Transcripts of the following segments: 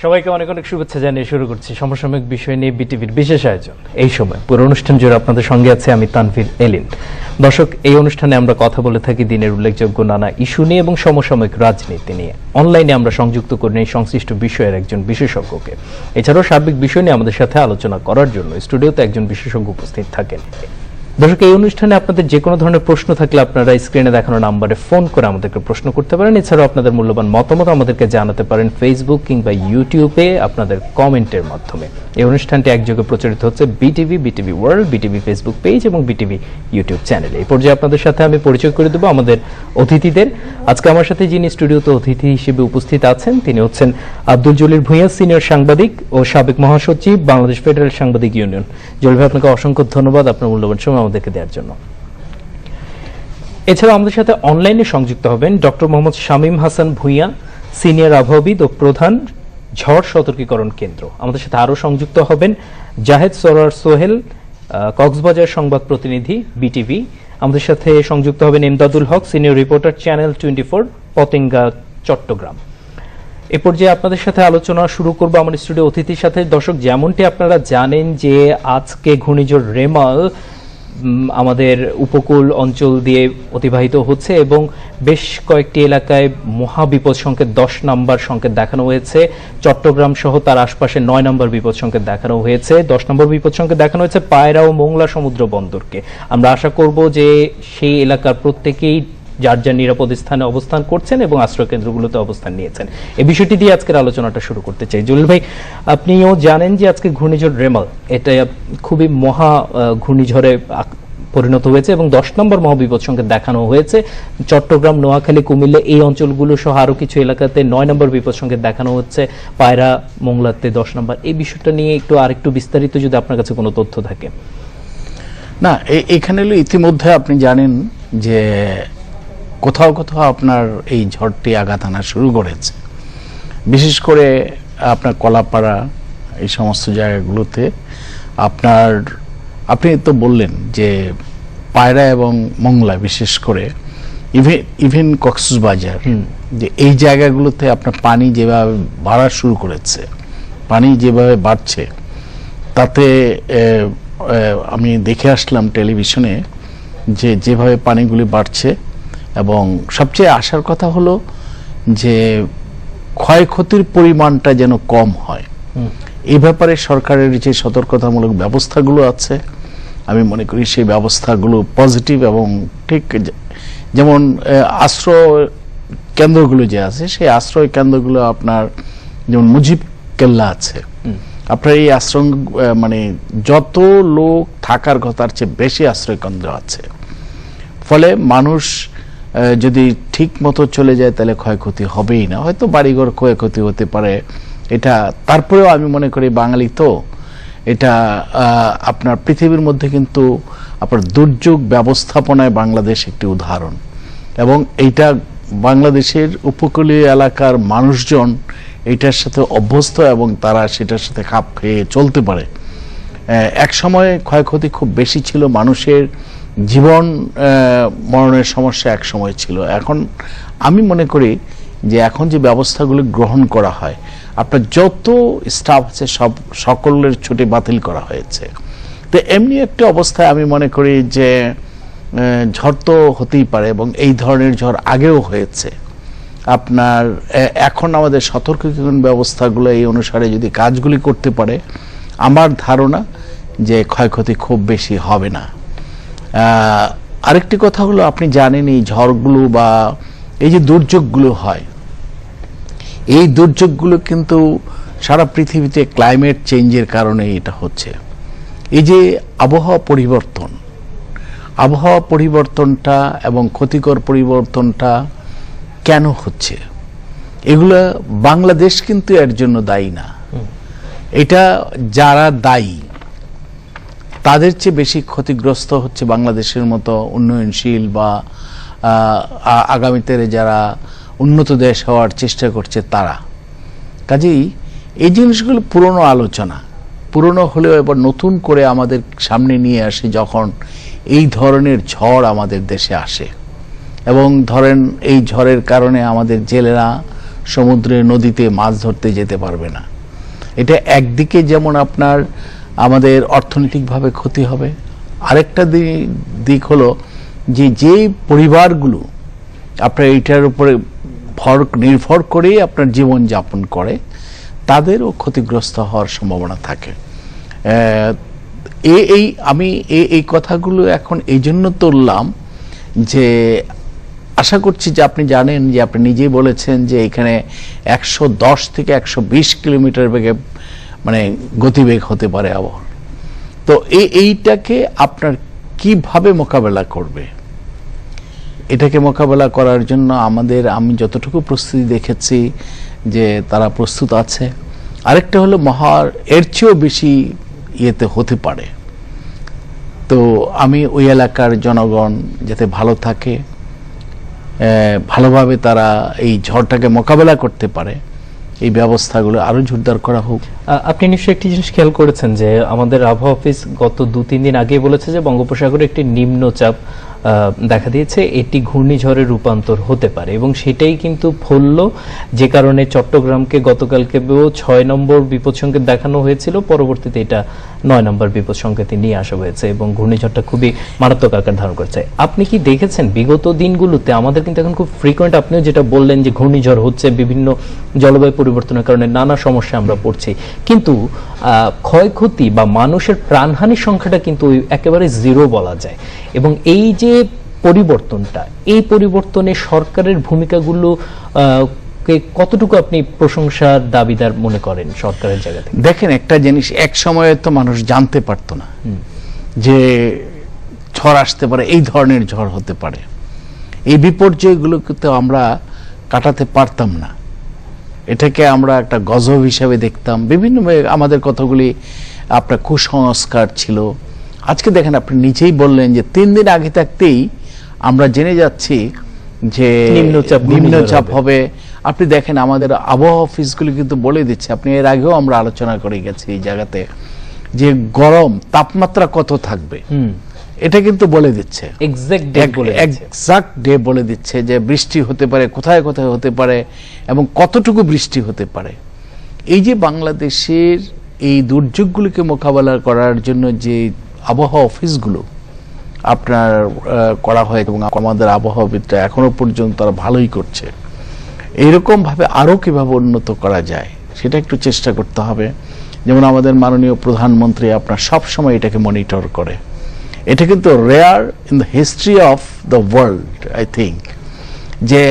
সবাইকে অনেক অনেক শুভেচ্ছা জানিয়ে শুরু করছি সমসাময়িক বিষয় নিয়ে বিটিভির বিশেষ আয়োজন। এই সময় পুরো অনুষ্ঠান জুড়ে আপনাদের সঙ্গে আছে আমি তানভীর এলিন। দর্শক, এই অনুষ্ঠানে আমরা কথা বলে থাকি দিনের উল্লেখযোগ্য নানা ইস্যু নিয়ে এবং সমসাময়িক রাজনীতি নিয়ে। অনলাইনে আমরা সংযুক্ত করে নিই সংশ্লিষ্ট বিষয়ের একজন বিশেষজ্ঞকে। এছাড়াও সার্বিক বিষয় নিয়ে আমাদের সাথে আলোচনা করার জন্য স্টুডিওতে একজন বিশেষজ্ঞ উপস্থিত থাকেন। দর্শক, এই অনুষ্ঠানে আপনাদের যে কোনো ধরনের প্রশ্ন থাকলে আপনারা স্ক্রিনে দেখানো নাম্বারে ফোন করে আমাদেরকে প্রশ্ন করতে পারেন। এছাড়াও আপনাদের মূল্যবান মতামত আমাদেরকে জানাতে পারেন ফেসবুক কিংবা ইউটিউবে আপনাদের কমেন্টের মাধ্যমে। এই অনুষ্ঠানটি একযোগে প্রচারিত হচ্ছে BTV, BTV world, BTV Facebook page এবং বিটিভি ইউটিউব চ্যানেলে। এই পর্যায়ে আপনাদের সাথে আমি পরিচয় করে দেবো আমাদের অতিথিদের। আজকে আমার সাথে যিনি স্টুডিওতে অতিথি হিসেবে উপস্থিত আছেন তিনি হচ্ছেন আব্দুল জলিল ভূঁইয়া, সিনিয়র সাংবাদিক ও সাবেক মহাসচিব, বাংলাদেশ ফেডারেল সাংবাদিক ইউনিয়ন। জলিল ভাই, আপনাকে অসংখ্য ধন্যবাদ আপনার মূল্যবান সময় আমাদেরকে দেওয়ার জন্য। এছাড়াও আমাদের সাথে অনলাইনে সংযুক্ত হবেন ডক্টর মোহাম্মদ শামীম হাসান ভূঁইয়া, সিনিয়র আবহাওয়াবিদ ও প্রধান, ঝড় সতর্কীকরণ কেন্দ্র। আমাদের সাথে আরো সংযুক্ত হবেন জাহেদ সরোয়ার সোহেল, কক্সবাজার সংবাদ প্রতিনিধি, বিটিভি। আমাদের সাথে সংযুক্ত হবেন Imdadul Haque, senior reporter, channel 24, Patenga, Chittagong. এ পর্যায়ে আপনাদের সাথে আলোচনা শুরু করবো আমার স্টুডিও অতিথির সাথে। দর্শক, যেমনটি আপনারা জানেন যে আজকে ঘূর্ণিঝড় রেমাল আমাদের উপকূল অঞ্চল দিয়ে অতিবাহিত হচ্ছে এবং বেশ কয়েকটি এলাকায় মহাবিপদ সংকেত 10 নম্বর সংকেত দেখানো হয়েছে। চট্টগ্রাম সহ তার আশপাশে 9 নম্বর বিপদ সংকেত দেখানো হয়েছে। 10 নম্বর বিপদ সংকেত দেখানো হয়েছে পায়রা ও মোংলা সমুদ্র বন্দরকে। আমরা আশা করব যে সেই এলাকার প্রত্যেকেই যার যার নিরাপদ স্থানে অবস্থান করছেন এবং আশ্রয় কেন্দ্রগুলোতে অবস্থান নিয়েছেন। এই বিষয়টি দিয়ে আজকের আলোচনাটা শুরু করতে চাই। জলিল ভাই, আপনিও জানেন যে আজকে ঘূর্ণিঝড় রেমাল এটা খুবই মহা ঘূর্ণিঝড়ে পরিণত হয়েছে এবং 10 নম্বর মহাবিপদ সংকেত দেখানো হয়েছে। চট্টগ্রাম, নোয়াখালী, কুমিল্লা এই অঞ্চলগুলো সহ আরো কিছু এলাকাতে 9 নম্বর বিপদ সংকেত দেখানো হচ্ছে, পায়রা, মোংলাতে 10 নম্বর। এই বিষয়টা নিয়ে আরেকটু বিস্তারিত যদি আপনার কাছে কোনো তথ্য থাকে। না, এখানে ইতিমধ্যে আপনি জানেন যে কোথাও কোথাও আপনার এই ঝড়টি আঘাত আনা শুরু করেছে। বিশেষ করে আপনার কলাপাড়া এই সমস্ত জায়গাগুলোতে আপনি তো বললেন যে পায়রা এবং মোংলা, বিশেষ করে ইভেন কক্সবাজার, যে এই জায়গাগুলোতে আপনার পানি যেভাবে বাড়া শুরু করেছে, পানি যেভাবে বাড়ছে তাতে আমি দেখে আসলাম টেলিভিশনে যে যেভাবে পানিগুলি বাড়ছে এবং সবচেয়ে আসার কথা হলো যে ক্ষয়ক্ষতির পরিমাণটা যেন কম হয়। এই ব্যাপারে সরকারের যে সতর্কতামূলক ব্যবস্থাগুলো আছে আমি মনে করি সেই ব্যবস্থাগুলো পজিটিভ এবং ঠিক। যেমন আশ্রয় কেন্দ্রগুলো যে আছে সেই আশ্রয় কেন্দ্রগুলো আপনার যেমন মুজিব কেল্লা আছে, আপনার এই আশ্রয় মানে যত লোক থাকার কথার চেয়ে বেশি আশ্রয় কেন্দ্র আছে। ফলে মানুষ যদি ঠিক মতো চলে যায় তাহলে ক্ষয়ক্ষতি হবেই না, হয়তো বাড়িঘর ক্ষয়ক্ষতি হতে পারে এটা। তারপরেও আমি মনে করি বাঙালি তো এটা আপনার পৃথিবীর মধ্যে কিন্তু আপনার দুর্যোগ ব্যবস্থাপনায় বাংলাদেশ একটি উদাহরণ এবং এইটা বাংলাদেশের উপকূলীয় এলাকার মানুষজন এইটার সাথে অভ্যস্ত এবং তারা সেটার সাথে খাপ খেয়ে চলতে পারে। এক সময় ক্ষয়ক্ষতি খুব বেশি ছিল, মানুষের জীবন মরণের সমস্যা এক সময় ছিল। এখন আমি মনে করি যে এখন যে ব্যবস্থাগুলো গ্রহণ করা হয়, আপনার যত স্টাফ আছে সকলের ছুটি বাতিল করা হয়েছে। তো এমনি একটা অবস্থায় আমি মনে করি যে ঝড় তো হতেই পারে এবং এই ধরনের ঝড় আগেও হয়েছে। আপনার এখন আমাদের সতর্কীকরণ ব্যবস্থাগুলো এই অনুসারে যদি কাজগুলি করতে পারে, আমার ধারণা যে ক্ষয়ক্ষতি খুব বেশি হবে না। আরেকটি কথা হলো, আপনি জানেন এই ঝড়গুলো বা এই যে দুর্যোগগুলো হয়, এই দুর্যোগগুলো কিন্তু সারা পৃথিবীতে ক্লাইমেট চেঞ্জের কারণে এটা হচ্ছে। এই যে আবহাওয়া পরিবর্তনটা এবং ক্ষতিকর পরিবর্তনটা কেন হচ্ছে, এগুলো বাংলাদেশ কিন্তু এর জন্য দায়ী না। এটা যারা দায়ী তাদের চেয়ে বেশি ক্ষতিগ্রস্ত হচ্ছে বাংলাদেশের মতো উন্নয়নশীল বা আগামীতে যারা উন্নত দেশ হওয়ার চেষ্টা করছে তারা। কাজেই এই জিনিসগুলো পুরনো আলোচনা, পুরনো হলেও এবার নতুন করে আমাদের সামনে নিয়ে আসে যখন এই ধরনের ঝড় আমাদের দেশে আসে এবং ধরেন এই ঝড়ের কারণে আমাদের জেলেরা সমুদ্রে নদীতে মাছ ধরতে যেতে পারবে না। এটা একদিকে যেমন আপনার আমাদের অর্থনৈতিকভাবে ক্ষতি হবে, আরেকটা দিক হলো যে পরিবারগুলো আপনার এইটার উপরে নির্ভর করেই আপনার জীবন যাপন করে, তাদেরও ক্ষতিগ্রস্ত হওয়ার সম্ভাবনা থাকে। আমি এই কথাগুলো এখন এই জন্য তুললাম যে আশা করছি যে আপনি জানেন, যে আপনি নিজেই বলেছেন যে এখানে 110 থেকে 120 কিলোমিটার বেগে মানে গতিবেগ হতে পারে আবহাওয়া। তো এইটাকে আপনার কিভাবে মোকাবেলা করবে, এটাকে মোকাবেলা করার জন্য আমি যতটুকু প্রস্তুতি দেখেছি যে তারা প্রস্তুত আছে। আরেকটা হলো এর চেয়েও বেশি ইয়েতে হতে পারে। তো আমি ওই এলাকার জনগণ যাতে ভালো থাকে, ভালোভাবে তারা এই ঝড়টাকে মোকাবেলা করতে পারে, এই ব্যবস্থাগুলো আরো জোরদার করা হোক। আপনি নিশ্চয়ই একটি জিনিস খেয়াল করেছেন যে আমাদের আবহাওয়া অফিস গত 2-3 দিন আগে বলেছে যে বঙ্গোপসাগরে একটি নিম্নচাপ দেখা দিয়েছে, এটি ঘূর্ণিঝড়ে রূপান্তর হতে পারে, এবং সেটাই কিন্তু ফলল, যে কারণে চট্টগ্রামকে গতকালকে 6 নম্বর বিপদ সংকেত দেখানো হয়েছিল, পরবর্তীতে এটা 9 নম্বর বিপদ সংকেতে নিয়ে আসা হয়েছে এবং ঘূর্ণিঝড়টা খুবই মারাত্মক আকার ধারণ করেছে। আপনি কি দেখেছেন বিগত দিনগুলোতে আমাদের কিন্তু এখন খুব ফ্রিকোয়েন্ট, আপনিও যেটা বললেন যে ঘূর্ণিঝড় হচ্ছে, বিভিন্ন জলবায়ু পরিবর্তনের কারণে নানা সমস্যা আমরা পড়ছি, কিন্তু ক্ষয়ক্ষতি বা মানুষের প্রাণহানির সংখ্যাটা কিন্তু একেবারে জিরো বলা যায়। এবং এই যে পরিবর্তনটা, এই পরিবর্তনে সরকারের ভূমিকাগুলো কতটুকু আপনি প্রশংসার দাবিদার মনে করেন সরকারের জায়গা থেকে? দেখেন, একটা জিনিস এক সময়ে তো মানুষ জানতে পারতো না যে ঝড় আসতে পারে, এই ধরনের ঝড় হতে পারে। এই বিপর্যয়গুলোকে তো আমরা কাটাতে পারতাম না, এটাকে আমরা একটা গজব হিসাবে দেখতাম। বিভিন্ন আমাদের কতগুলি আপনার কুসংস্কার ছিল। আজকে দেখেন, আপনি নিজেই বললেন যে 3 দিন আগে থাকতেই আমরা জেনে যাচ্ছি যে নিম্নচাপ হবে। আপনি দেখেন, আমাদের আবহাওয়া অফিসগুলি কিন্তু বলে দিচ্ছে, আপনি এর আগেও আমরা আলোচনা করে গেছি এই জায়গাতে, যে গরম তাপমাত্রা কত থাকবে এটা কিন্তু বলে দিচ্ছে, এক্সাক্ট ডে বলে দিচ্ছে, যে বৃষ্টি হতে পারে কোথায় কোথায় হতে পারে এবং কতটুকু বৃষ্টি হতে পারে। এই যে বাংলাদেশের এই দুর্যোগগুলিকে মোকাবেলা করার জন্য যে আবহাওয়া অফিসগুলো আপনার করা হয়, এবং আমাদের আবহাওয়াবিদরা এখনো পর্যন্ত তারা ভালোই করছে, এইরকম ভাবে আরো কিভাবে উন্নত করা যায় সেটা একটু চেষ্টা করতে হবে। যেমন আমাদের মাননীয় প্রধানমন্ত্রী আপনার সব সময় এটাকে মনিটর করে। এটা কিন্তু rare in the history of the world, I think, যে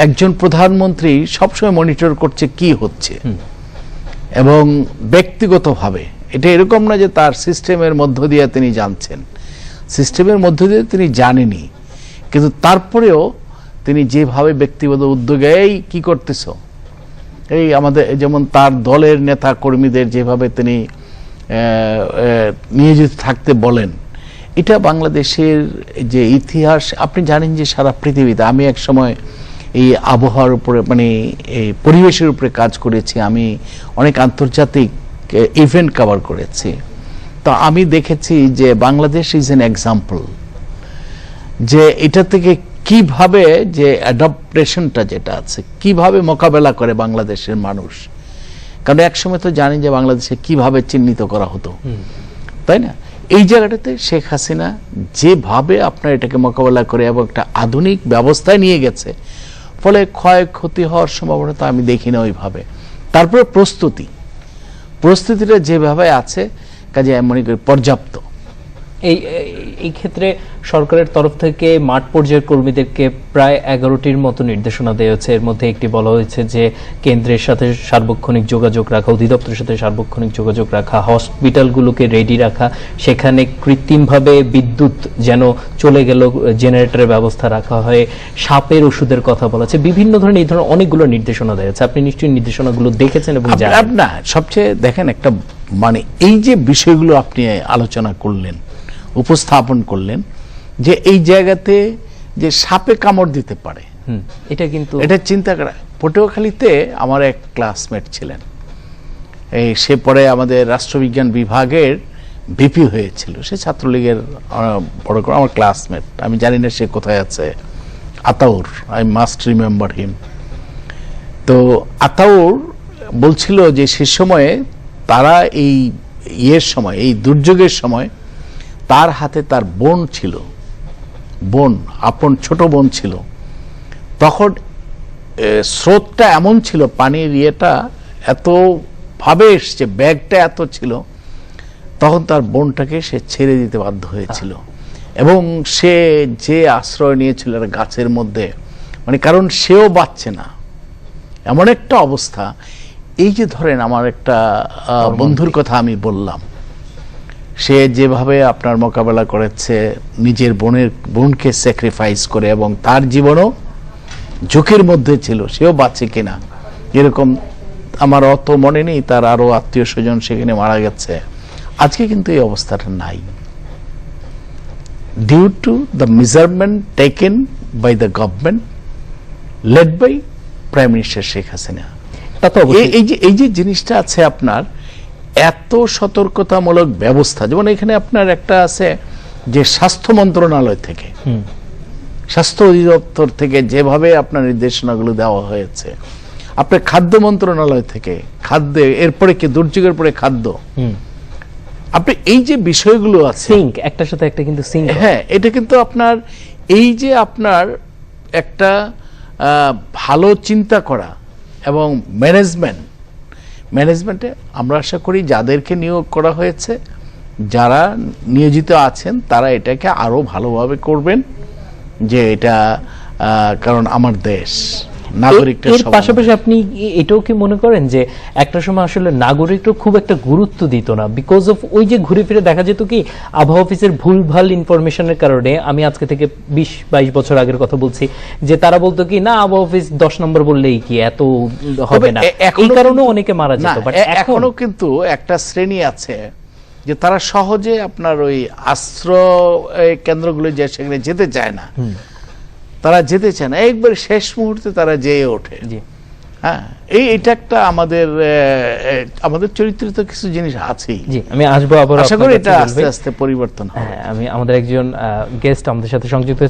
একজন প্রধানমন্ত্রী সবসময় মনিটর করছে কি হচ্ছে, এবং ব্যক্তিগতভাবে। এটা এরকম না যে তার সিস্টেমের মধ্য দিয়ে তিনি জানছেন, সিস্টেমের মধ্য দিয়ে তিনি জানেনি, কিন্তু তারপরেও তিনি যেভাবে ব্যক্তিগত উদ্যোগে এই কি করতেছ, এই আমাদের যেমন তার দলের নেতা কর্মীদের যেভাবে তিনি নিয়োজিত থাকতে বলেন, এটা বাংলাদেশের যে ইতিহাস। আপনি জানেন যে সারা পৃথিবীতে, আমি এক সময় এই আবহাওয়ার উপরে মানে এই পরিবেশের উপরে কাজ করেছি, আমি অনেক আন্তর্জাতিক ইভেন্ট কভার করেছি। তো আমি দেখেছি যে বাংলাদেশ ইজ এন এক্সাম্পল, যে এটা থেকে কিভাবে যে অ্যাডাপ্টেশনটা যেটা আছে কিভাবে মোকাবেলা করে বাংলাদেশের মানুষ। কারণ একসময় তো জানি যে বাংলাদেশে কিভাবে চিহ্নিত করা হতো, তাই না? এই জায়গাটাতে শেখ হাসিনা যেভাবে আপনার এটাকে মোকাবেলা করে এবং একটা আধুনিক ব্যবস্থায় নিয়ে গেছে, ফলে ক্ষয়ক্ষতি হওয়ার সম্ভাবনা আমি দেখি না ওইভাবে। তারপরে প্রস্তুতিটা যেভাবে আছে, কাজে আমি মনে করি পর্যাপ্ত। এই ক্ষেত্রে সরকারের তরফ থেকে মাঠ পর্যায়ের কর্মীদেরকে প্রায় 11টির মতো নির্দেশনা দেওয়া হয়েছে। এর মধ্যে একটি বলা হয়েছে যে কেন্দ্রের সাথে সার্বক্ষণিক যোগাযোগ রাখা, অধিদপ্তরের সাথে সার্বক্ষণিক যোগাযোগ রাখা, হসপিটালগুলোকে রেডি রাখা, সেখানে কৃত্রিমভাবে বিদ্যুৎ যেন চলে গেল জেনারেটরের ব্যবস্থা রাখা হয়, সাপের ওষুধের কথা বলা আছে, বিভিন্ন ধরনের এই ধরনের অনেকগুলো নির্দেশনা দেওয়া হয়েছে। আপনি নিশ্চয়ই নির্দেশনাগুলো দেখেছেন এবং জানেন। না, সবচেয়ে দেখেন একটা মানে এই যে বিষয়গুলো আপনি আলোচনা করলেন, উপস্থাপন করলেন, যে এই জায়গাতে যে সাপে কামড় দিতে পারে, এটা কিন্তু এটা চিন্তা করা। পটুয়াখালীতে আমার এক ক্লাসমেট ছিলেন, সে পরে আমাদের রাষ্ট্রবিজ্ঞান বিভাগের ভিপি হয়েছিল, সে ছাত্রলীগের বড় করে আমার ক্লাসমেট, আমি জানি না সে কোথায় আছে, Ataur, I must remember him. তো আতাউর বলছিল যে সে সময়ে তারা এই ইয়ের সময়, এই দুর্যোগের সময় তার হাতে তার বোন ছিল, বোন, আপন ছোট বোন ছিল। তখন স্রোতটা এমন ছিল, পানির ইয়েটা এত ভাবে এসছে, ব্যাগটা এত ছিল, তখন তার বোনটাকে সে ছেড়ে দিতে বাধ্য হয়েছিল। এবং সে যে আশ্রয় নিয়েছিল একটা গাছের মধ্যে, মানে কারণ সেও বাঁচছে না, এমন একটা অবস্থা। এই যে ধরেন আমার একটা বন্ধুর কথা আমি বললাম, সে যেভাবে আপনার মোকাবেলা করেছে, নিজের বোনকে স্যাক্রিফাইস করে, এবং তার জীবনও ঝুঁকির মধ্যে ছিল, সেও বাঁচে কিনা এরকম আমার অত মনে নেই, তার আরো আত্মীয় স্বজন সেখানে মারা গেছে। আজকে কিন্তু এই অবস্থাটা নাই, due to the measurement taken by the government led by prime minister Sheikh Hasina. তা তো অবশ্যই। এই যে জিনিসটা আছে আপনার, এত সতর্কতামূলক ব্যবস্থা, যেমন এখানে আপনার একটা আছে যে স্বাস্থ্য মন্ত্রণালয় থেকে, স্বাস্থ্য অধিদপ্তর থেকে যেভাবে আপনার নির্দেশনাগুলো দেওয়া হয়েছে, আপনার খাদ্য মন্ত্রণালয় থেকে খাদ্য, এরপরে কি দুর্যোগের পরে খাদ্য, আপনি এই যে বিষয়গুলো আছে, সিঙ্ক একটার সাথে একটা কিন্তু সিঙ্ক। হ্যাঁ, এটা কিন্তু আপনার এই যে আপনার একটা ভালো চিন্তা করা এবং ম্যানেজমেন্টে আমরা আশা করি যাদেরকে নিয়োগ করা হয়েছে, যারা নিয়োজিত আছেন, তারা এটাকে আরো ভালোভাবে করবেন, যে এটা কারণ আমার দেশ, নাগরিকটা এর পাশাপাশি আপনি এটাও কি মনে করেন যে একটা সময় আসলে নাগরিকরা খুব একটা গুরুত্ব দিত না, বিকজ অফ ওই যে ঘুরে ফিরে দেখা যেত কি আবহাওয়া অফিসের ভুলভাল ইনফরমেশনের কারণে, আমি আজকে থেকে 20-22 বছর আগের কথা বলছি, যে তারা বলতো কি না আবহাওয়া অফিস 10 নম্বর বললেই কি এত হবে না, এই কারণেও অনেকে মারা যেত। বাট এখনো কিন্তু একটা শ্রেণী আছে যে তারা সহজে আপনার ওই আশ্রয় কেন্দ্রগুলো যে সেখানে যেতে চায় না, তারা যেতে চায় না, একবার শেষ মুহূর্তে তারা যেয়ে ওঠে। হ্যাঁ, এটা একটা আমাদের চরিত্রে কিছু জিনিস আছেই। জি, আমি আসবো আবার, আশা করি এটা আস্তে আস্তে পরিবর্তন হবে। আমি আমাদের একজন গেস্ট আমাদের সাথে সংযুক্ত